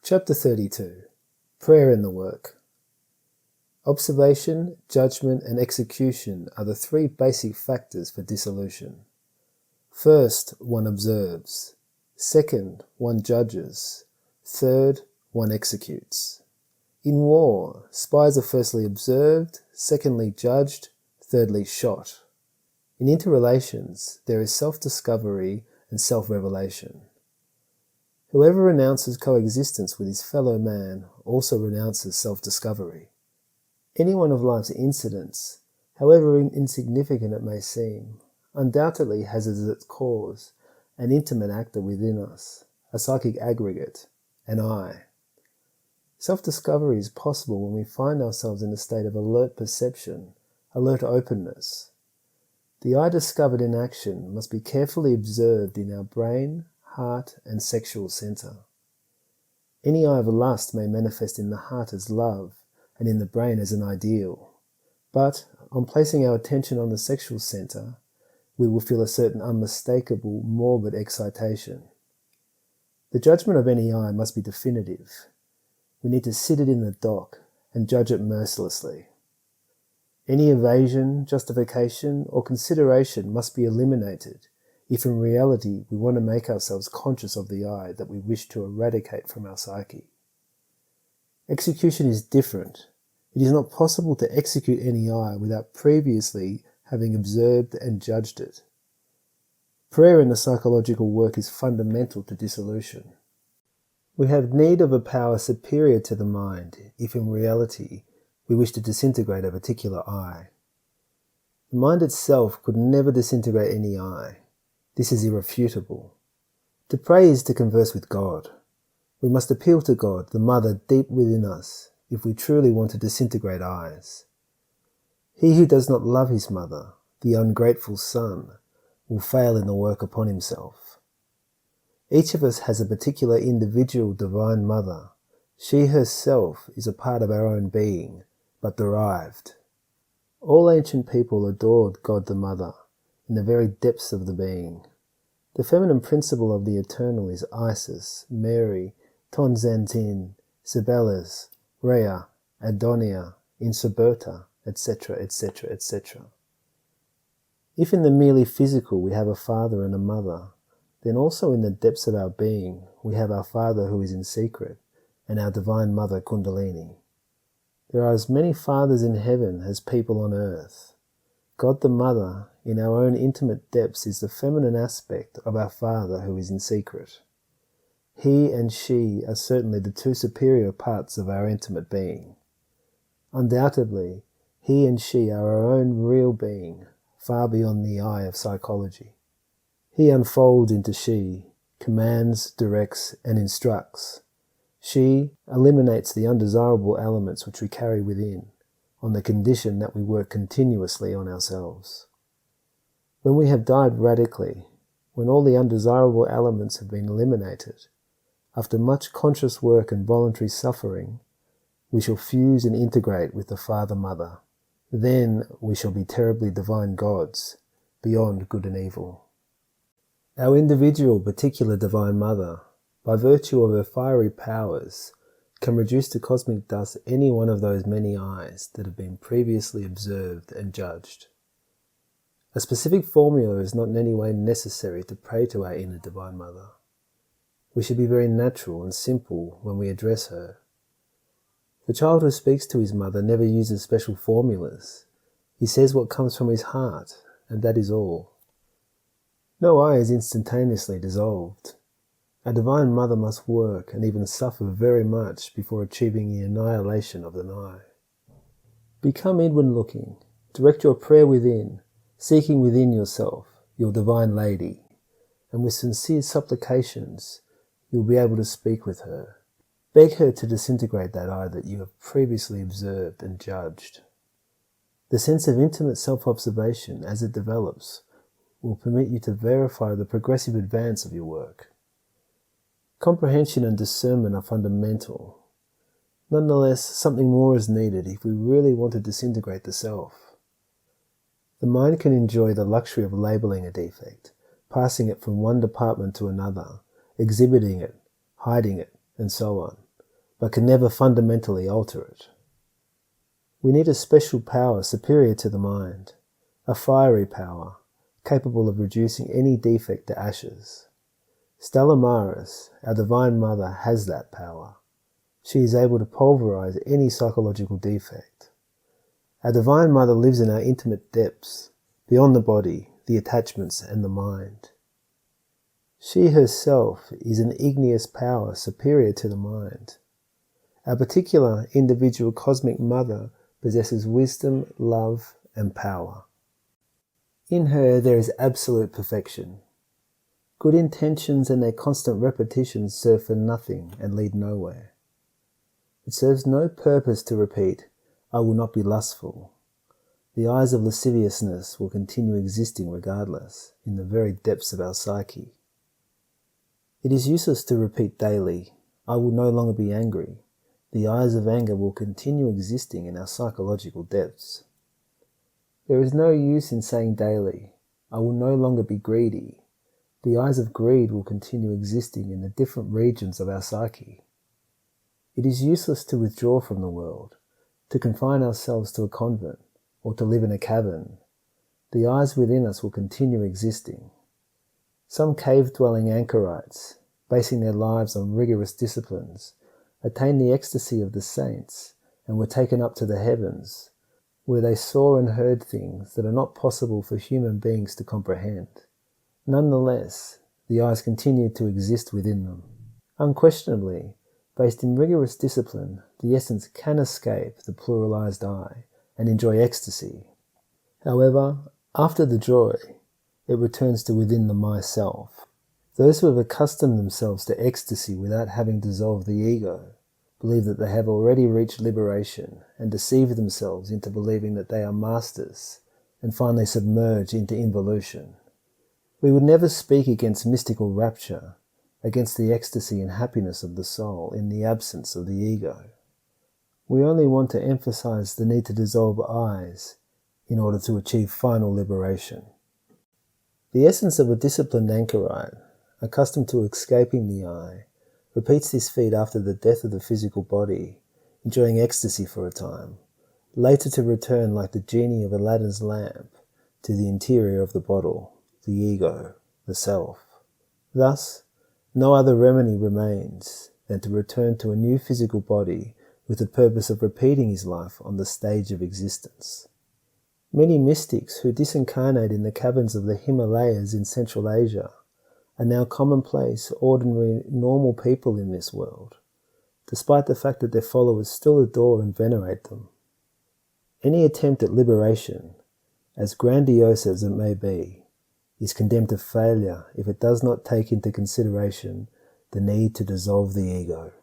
Chapter 32. Prayer in the Work. Observation, judgment, and execution are the three basic factors for dissolution. First, one observes. Second, one judges. Third, one executes. In war, spies are firstly observed, secondly judged, thirdly shot. In interrelations, there is self-discovery and self-revelation. Whoever renounces coexistence with his fellow man also renounces self-discovery. Any one of life's incidents, however insignificant it may seem, undoubtedly has as its cause an intimate actor within us, a psychic aggregate, an I. Self-discovery is possible when we find ourselves in a state of alert perception, alert openness. The I discovered in action must be carefully observed in our brain, heart, and sexual center. Any I of lust may manifest in the heart as love and in the brain as an ideal, but on placing our attention on the sexual center, we will feel a certain unmistakable, morbid excitation. The judgment of any I must be definitive. We need to sit it in the dock and judge it mercilessly. Any evasion, justification, or consideration must be eliminated if in reality we want to make ourselves conscious of the I that we wish to eradicate from our psyche. Execution is different. It is not possible to execute any I without previously having observed and judged it. Prayer in the psychological work is fundamental to dissolution. We have need of a power superior to the mind if in reality we wish to disintegrate a particular I. The mind itself could never disintegrate any I. This is irrefutable. To pray is to converse with God. We must appeal to God, the Mother deep within us, if we truly want to disintegrate I's. He who does not love his mother, the ungrateful son, will fail in the work upon himself. Each of us has a particular individual divine mother. She herself is a part of our own being, but derived. All ancient people adored God the Mother in the very depths of the being. The feminine principle of the eternal is Isis, Mary, Tonzantin, Sibelius, Rhea, Adonia, Insuberta, etc., etc., etc. If in the merely physical we have a father and a mother, then also in the depths of our being we have our Father who is in secret and our Divine Mother Kundalini. There are as many fathers in heaven as people on earth. God the Mother, in our own intimate depths, is the feminine aspect of our Father who is in secret. He and she are certainly the two superior parts of our intimate being. Undoubtedly, he and she are our own real being, far beyond the eye of psychology. He unfolds into she, commands, directs, and instructs. She eliminates the undesirable elements which we carry within, on the condition that we work continuously on ourselves. When we have died radically, when all the undesirable elements have been eliminated, after much conscious work and voluntary suffering, we shall fuse and integrate with the Father-Mother. Then we shall be terribly divine gods, beyond good and evil. Our individual particular Divine Mother, by virtue of her fiery powers, can reduce to cosmic dust any one of those many eyes that have been previously observed and judged. A specific formula is not in any way necessary to pray to our inner Divine Mother. We should be very natural and simple when we address her. The child who speaks to his mother never uses special formulas. He says what comes from his heart, and that is all. No I is instantaneously dissolved. Our Divine Mother must work and even suffer very much before achieving the annihilation of an I. Become inward-looking. Direct your prayer within, seeking within yourself, your Divine Lady, and with sincere supplications, you will be able to speak with her. Beg her to disintegrate that I that you have previously observed and judged. The sense of intimate self-observation, as it develops, will permit you to verify the progressive advance of your work. Comprehension and discernment are fundamental. Nonetheless, something more is needed if we really want to disintegrate the self. The mind can enjoy the luxury of labeling a defect, passing it from one department to another, exhibiting it, hiding it, and so on. but can never fundamentally alter it. We need a special power superior to the mind, a fiery power, capable of reducing any defect to ashes. Stella Maris, our Divine Mother, has that power. She is able to pulverize any psychological defect. Our Divine Mother lives in our intimate depths, beyond the body, the attachments, and the mind. She herself is an igneous power superior to the mind. Our particular individual cosmic mother possesses wisdom, love, and power. In her there is absolute perfection. Good intentions and their constant repetitions serve for nothing and lead nowhere. It serves no purpose to repeat, "I will not be lustful." The eyes of lasciviousness will continue existing regardless, in the very depths of our psyche. It is useless to repeat daily, "I will no longer be angry." The eyes of anger will continue existing in our psychological depths. There is no use in saying daily, "I will no longer be greedy." The eyes of greed will continue existing in the different regions of our psyche. It is useless to withdraw from the world, to confine ourselves to a convent, or to live in a cabin. The eyes within us will continue existing. Some cave-dwelling anchorites, basing their lives on rigorous disciplines, attained the ecstasy of the saints and were taken up to the heavens, where they saw and heard things that are not possible for human beings to comprehend. Nonetheless, the eyes continued to exist within them. Unquestionably, based in rigorous discipline, the essence can escape the pluralized eye and enjoy ecstasy. However, after the joy, it returns to within the myself. Those who have accustomed themselves to ecstasy without having dissolved the ego believe that they have already reached liberation and deceive themselves into believing that they are masters and finally submerge into involution. We would never speak against mystical rapture, against the ecstasy and happiness of the soul in the absence of the ego. We only want to emphasize the need to dissolve eyes in order to achieve final liberation. The essence of a disciplined anchorite, accustomed to escaping the eye, repeats this feat after the death of the physical body, enjoying ecstasy for a time, later to return like the genie of Aladdin's lamp to the interior of the bottle, the ego, the self. Thus, no other remedy remains than to return to a new physical body with the purpose of repeating his life on the stage of existence. Many mystics who disincarnate in the caverns of the Himalayas in Central Asia are now commonplace, ordinary, normal people in this world, despite the fact that their followers still adore and venerate them. Any attempt at liberation, as grandiose as it may be, is condemned to failure if it does not take into consideration the need to dissolve the ego.